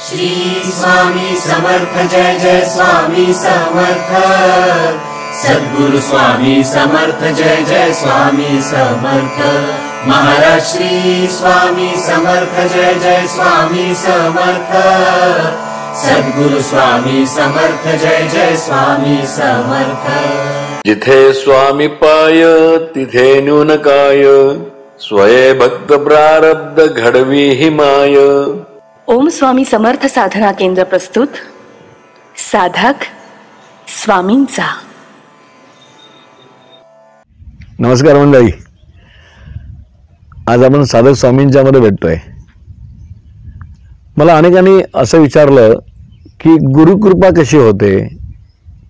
श्री स्वामी समर्थ जय जय स्वामी समर्थ। सद्गुरु स्वामी समर्थ जय जय स्वामी समर्थ। महाराज श्री स्वामी समर्थ जय जय स्वामी समर्थ। सद्गुरु स्वामी समर्थ जय जय स्वामी समर्थ। जिथे स्वामी पाय तिथे न्यून काय, स्वये भक्त प्रारब्ध घडवी ही माय। ओम स्वामी समर्थ साधना केंद्र प्रस्तुत साधक स्वामींचा। नमस्कार मंडळी, आज आपण साधक स्वामींच्या मध्ये भेटतोय। मला अनेकांनी असं विचारलं की गुरुकृपा कशी होते,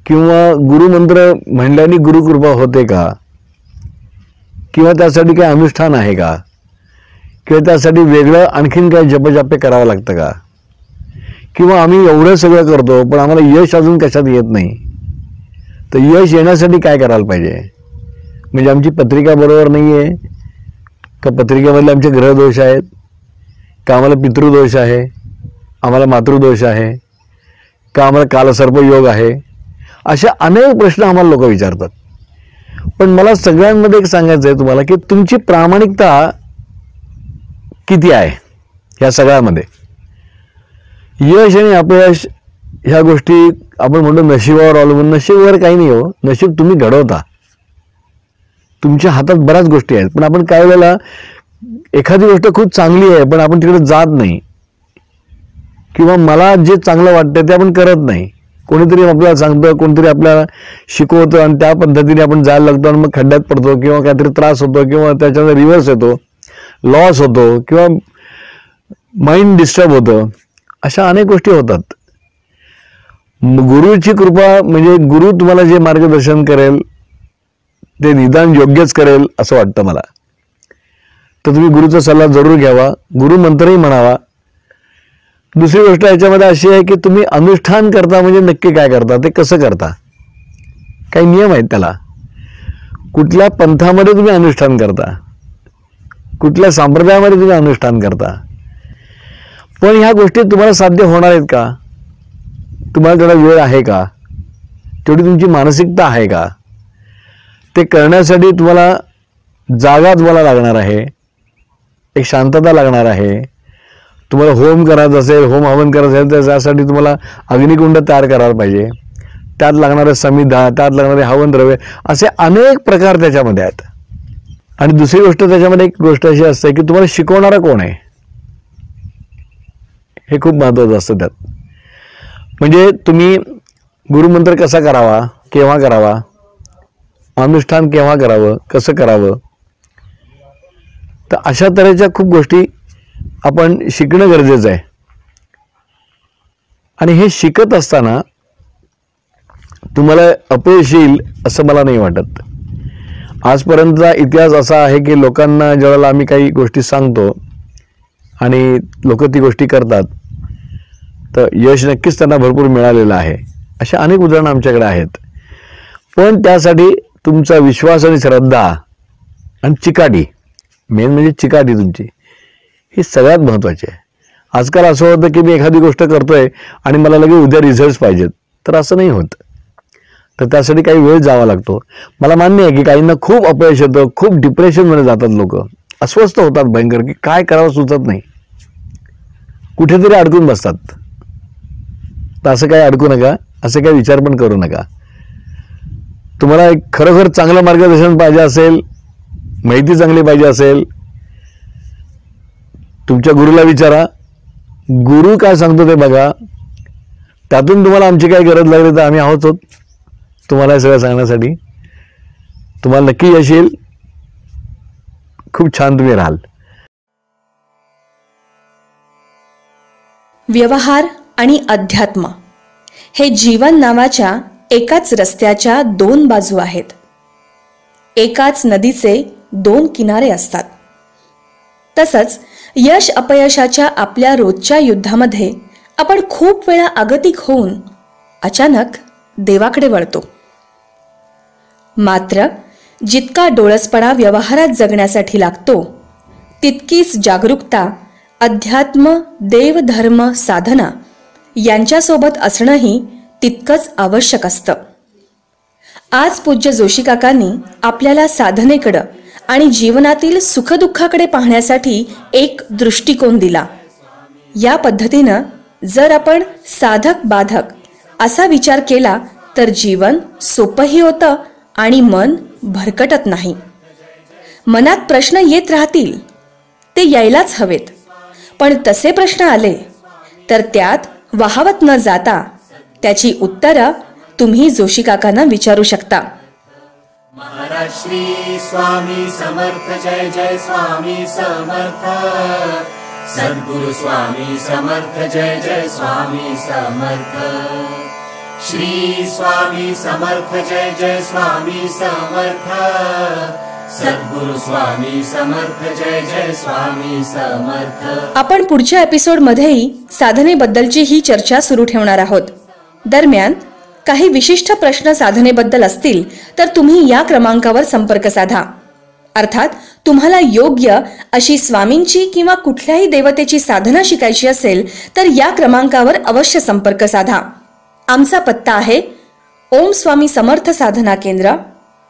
किंवा गुरुमंत्र म्हणल्याने गुरुकृपा होते का, किंवा त्यासाठी काही अनुष्ठान आहे का, किंवा त्यासाठी वेगळं आणखीन काही जपजापे करावं लागतं का, किंवा आम्ही एवढं सगळं करतो पण आम्हाला यश अजून कशात येत नाही, तर यश येण्यासाठी काय करायला पाहिजे? म्हणजे आमची पत्रिका बरोबर नाही आहे का, पत्रिकेमधले आमचे ग्रहदोष आहेत का, आम्हाला पितृदोष आहे, आम्हाला मातृदोष आहे का, आम्हाला कालसर्प योग आहे, अशा अनेक प्रश्न आम्हाला लोक विचारतात। पण मला सगळ्यांमध्ये एक सांगायचं आहे तुम्हाला की तुमची प्रामाणिकता किती आहे ह्या सगळ्यामध्ये। यश आणि अपयश ह्या गोष्टी आपण म्हणतो नशिबावर अवलंबून, नशिबावर काही नाही हो, नशीब तुम्ही घडवता, तुमच्या हातात बऱ्याच गोष्टी आहेत। पण आपण काही वेळेला एखादी गोष्ट खूप चांगली आहे पण आपण तिकडे जात नाही, किंवा मला जे चांगलं वाटतं ते आपण करत नाही। कोणीतरी आपल्याला सांगतं, कोणतरी आपल्याला शिकवतं आणि त्या पद्धतीने आपण जायला लागतो आणि मग खड्ड्यात पडतो, किंवा काहीतरी त्रास होतो, किंवा त्याच्यामध्ये रिव्हर्स येतो, लॉस होतो, किंवा माइंड डिस्टर्ब होतं, अशा अनेक गोष्टी होतात। गुरुची कृपा म्हणजे गुरु तुम्हाला जे मार्गदर्शन करेल ते निदान योग्यच करेल असं वाटतं मला। तर तुम्ही गुरुचा सल्ला जरूर घ्यावा, गुरुमंत्रही म्हणावा। दुसरी गोष्ट याच्यामध्ये अशी आहे की तुम्ही अनुष्ठान करता म्हणजे नक्की काय करता, ते कसं करता, काही नियम आहेत त्याला। कुठल्या पंथामध्ये तुम्ही अनुष्ठान करता, कुठल्या संप्रदायामध्ये तुम्ही अनुष्ठान करता, पण ह्या गोष्टी तुम्हाला साध्य होणार आहेत का, तुम्हाला तेवढा वेळ आहे का, तेवढी तुमची मानसिकता आहे का, ते करण्यासाठी तुम्हाला जागा तुम्हाला लागणार आहे, एक शांतता लागणार आहे। तुम्हाला होम करायचं असेल, होम हवन करायचं असेल तर त्यासाठी तुम्हाला अग्निकुंड तयार करायला पाहिजे, त्यात लागणारे समिधा, त्यात लागणारे हवन द्रव्य, असे अनेक प्रकार त्याच्यामध्ये आहेत। आणि दुसरी गोष्ट त्याच्यामध्ये एक गोष्ट अशी असते की तुम्हाला शिकवणारा कोण आहे हे खूप महत्त्वाचं असतं त्यात। म्हणजे तुम्ही गुरुमंत्र कसा करावा, केव्हा करावा, अनुष्ठान केव्हा करावं, कसं करावं, तर अशा तऱ्हेच्या खूप गोष्टी आपण शिकणं गरजेचं आहे। आणि हे शिकत असताना तुम्हाला अपयश येईल असं मला नाही वाटत। आजपर्यंतचा इतिहास असा आहे की लोकांना ज्यावेळेला आम्ही काही गोष्टी सांगतो आणि लोक ती गोष्टी करतात तर यश नक्कीच त्यांना भरपूर मिळालेलं आहे। अशा अनेक उदाहरणं आमच्याकडे आहेत। पण त्यासाठी तुमचा विश्वास आणि श्रद्धा आणि चिकाटी, मेन म्हणजे चिकाटी तुमची, ही सगळ्यात महत्त्वाची आहे। आजकाल असं होतं की मी एखादी गोष्ट करतोय आणि मला लगेच उद्या रिझल्ट्स पाहिजेत, तर असं नाही होत। तर त्यासाठी काही वेळ जावा लागतो। मला मान्य आहे की काहींना खूप अपयश येतं, खूप डिप्रेशनमध्ये जातात लोक, अस्वस्थ होतात भयंकर, की काय करावं सुचत नाही, कुठेतरी अडकून बसतात। तर असं काही अडकू नका, असे काही विचार पण करू नका। तुम्हाला एक खरोखर चांगलं मार्गदर्शन पाहिजे असेल, माहिती चांगली पाहिजे असेल, तुमच्या गुरुला विचारा, गुरु काय सांगतो ते बघा, त्यातून तुम्हाला आमची काही गरज लागली तर आम्ही आहोत तुम्हाला हे सगळं सांगण्यासाठी। तुम्हाला नक्की यश येईल, खूप छान तुम्ही राहाल। व्यवहार आणि अध्यात्म हे जीवन नावाच्या एकाच रस्त्याच्या दोन बाजू आहेत। एकाच नदीचे दोन किनारे असतात। तसंच यश अपयशाच्या आपल्या रोजच्या युद्धामध्ये आपण खूप वेळा आगतिक होऊन अचानक देवाकडे वळतो। मात्र जितका डोळसपणा व्यवहारात जगण्यासाठी लागतो तितकीच जागरूकता अध्यात्म, देव, धर्म, साधना यांच्यासोबत असणंही तितकंच आवश्यक असतं. आज पूज्य जोशी काकांनी आपल्याला साधनेकडं आणि जीवनातील सुखदुःखाकडे पाहण्यासाठी एक दृष्टिकोन दिला. या पद्धतीनं जर आपण साधक बाधक असा विचार केला तर जीवन सोपंही होतं आणि मन भरकटत नाही. मनात प्रश्न येत राहतील, ते यायलाच हवेत, पण तसे प्रश्न आले तर त्यात वाहवत न जाता त्याची उत्तरं तुम्ही जोशी काकांना विचारू शकता. महाराज श्री स्वामी समर्थ जय जय स्वामी समर्थ. सद्गुरु स्वामी समर्थ जय जय स्वामी समर्थ. श्री स्वामी समर्थ जय जय स्वामी समर्थ. सद्गुरु स्वामी समर्थ जय जय स्वामी समर्थ. आपण पुढच्या एपिसोडमध्येही साधनेबद्दलची ही चर्चा सुरू ठेवणार आहोत. दरम्यान काही विशिष्ट प्रश्न साधनेबद्दल असतील तर तुम्ही या क्रमांकावर संपर्क साधा. अर्थात तुम्हाला योग्य अशी स्वामींची किंवा कुठल्याही देवतेची साधना शिकायची असेल तर या क्रमांकावर अवश्य संपर्क साधा. आमचा पत्ता आहे ओम स्वामी समर्थ साधना केंद्र,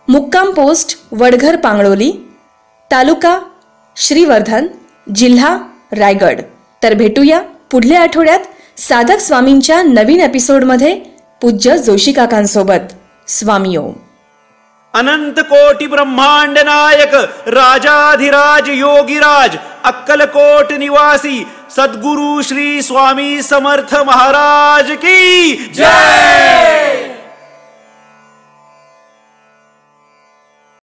मुक्काम पोस्ट वडघर पांगळोली, तालुका श्रीवर्धन, जिल्हा रायगड. तर भेटूया पुढल्या आठवड्यात साधक स्वामींच्या नवीन एपिसोडमध्ये पूज्य जोशी काकांसोबत. स्वामी ओम. अनंत कोटी ब्रह्मांड नायक राजाधिराज योगीराज अक्कलकोट निवासी सद्गुरु श्री स्वामी समर्थ महाराज की जय.